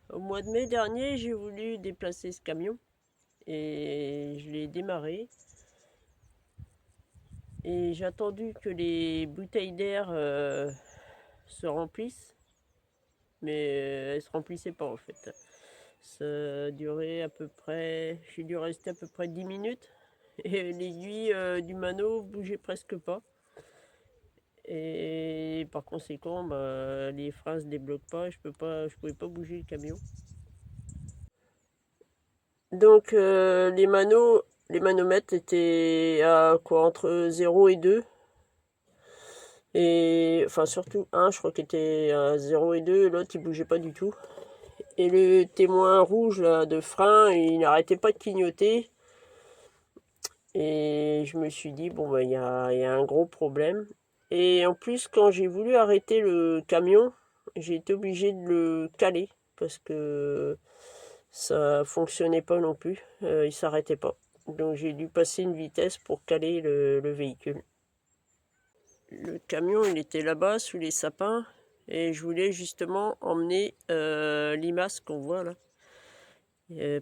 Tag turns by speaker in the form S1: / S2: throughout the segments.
S1: Au mois de mai dernier, j'ai voulu déplacer ce camion et je l'ai démarré. Et j'ai attendu que les bouteilles d'air se remplissent, mais elles ne se remplissaient pas en fait. Ça a duré à peu près, j'ai dû rester à peu près 10 minutes et l'aiguille du mano bougeait presque pas. Et par conséquent, les freins se débloquent pas, je pouvais pas bouger le camion. Donc les manomètres étaient à quoi, entre 0 et 2. Et enfin surtout un, je crois qu'il était à 0 et 2, l'autre il bougeait pas du tout. Et le témoin rouge là, de frein, il n'arrêtait pas de clignoter. Et je me suis dit, bon, il y a un gros problème. Et en plus, quand j'ai voulu arrêter le camion, j'ai été obligé de le caler parce que ça fonctionnait pas non plus. Il s'arrêtait pas. Donc j'ai dû passer une vitesse pour caler le véhicule. Le camion, il était là-bas sous les sapins et je voulais justement emmener Limace qu'on voit là.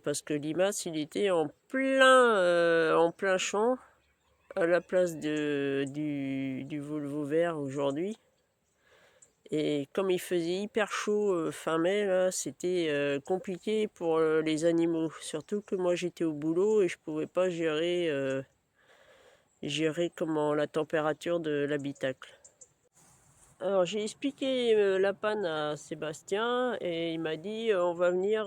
S1: Parce que Limace, il était en plein champ à la place du Volvo vert aujourd'hui. Et comme il faisait hyper chaud fin mai, là, c'était compliqué pour les animaux. Surtout que moi j'étais au boulot et je pouvais pas gérer comment la température de l'habitacle. Alors j'ai expliqué la panne à Sébastien et il m'a dit on va venir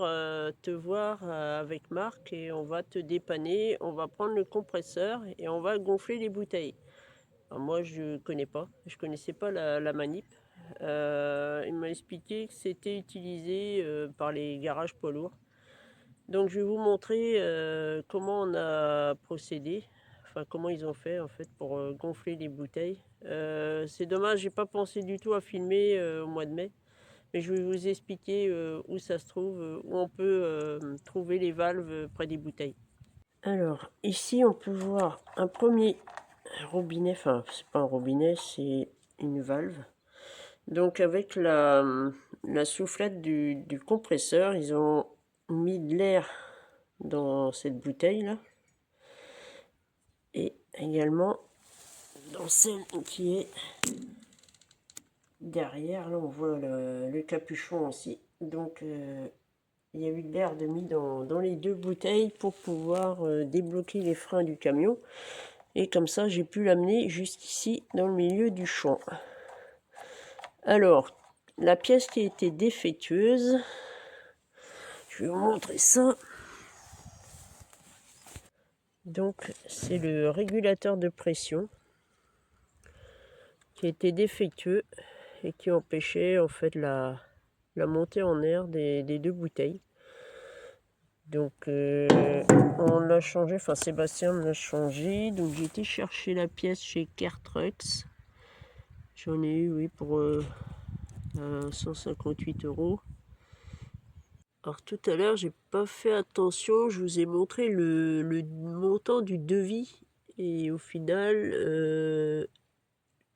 S1: te voir avec Marc et on va te dépanner, on va prendre le compresseur et on va gonfler les bouteilles. Alors moi je connais pas, je connaissais pas la manip. Il m'a expliqué que c'était utilisé par les garages poids lourds. Donc je vais vous montrer comment on a procédé, enfin comment ils ont fait en fait pour gonfler les bouteilles. C'est dommage, j'ai pas pensé du tout à filmer au mois de mai, mais je vais vous expliquer où ça se trouve, où on peut trouver les valves près des bouteilles. Alors ici on peut voir un premier robinet, enfin c'est pas un robinet, c'est une valve. Donc avec la soufflette du compresseur, ils ont mis de l'air dans cette bouteille là et également dans celle qui est derrière. Là on voit le capuchon aussi. Donc il y a eu de l'air de mis dans les deux bouteilles pour pouvoir débloquer les freins du camion. Et comme ça j'ai pu l'amener jusqu'ici dans le milieu du champ. Alors la pièce qui était défectueuse, je vais vous montrer ça. Donc c'est le régulateur de pression qui était défectueux et qui empêchait en fait la montée en air des deux bouteilles. Donc on l'a changé, enfin Sébastien me l'a changé. Donc j'ai été chercher la pièce chez Caretrucks. J'en ai eu, oui, pour 158 €. Alors tout à l'heure j'ai pas fait attention, je vous ai montré le montant du devis et au final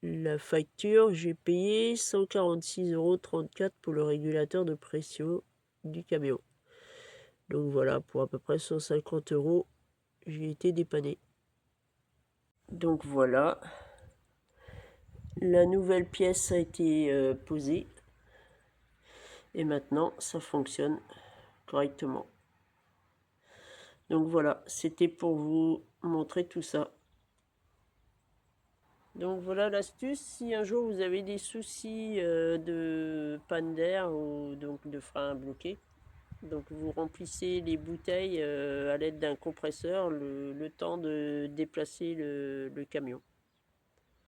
S1: la facture, j'ai payé 146,34 € pour le régulateur de pression du camion. Donc voilà, pour à peu près 150 €, j'ai été dépanné. Donc voilà, la nouvelle pièce a été posée et maintenant ça fonctionne correctement. Donc voilà, c'était pour vous montrer tout ça. Donc voilà l'astuce, si un jour vous avez des soucis de panne d'air ou donc de frein bloqué, donc vous remplissez les bouteilles à l'aide d'un compresseur le temps de déplacer le camion.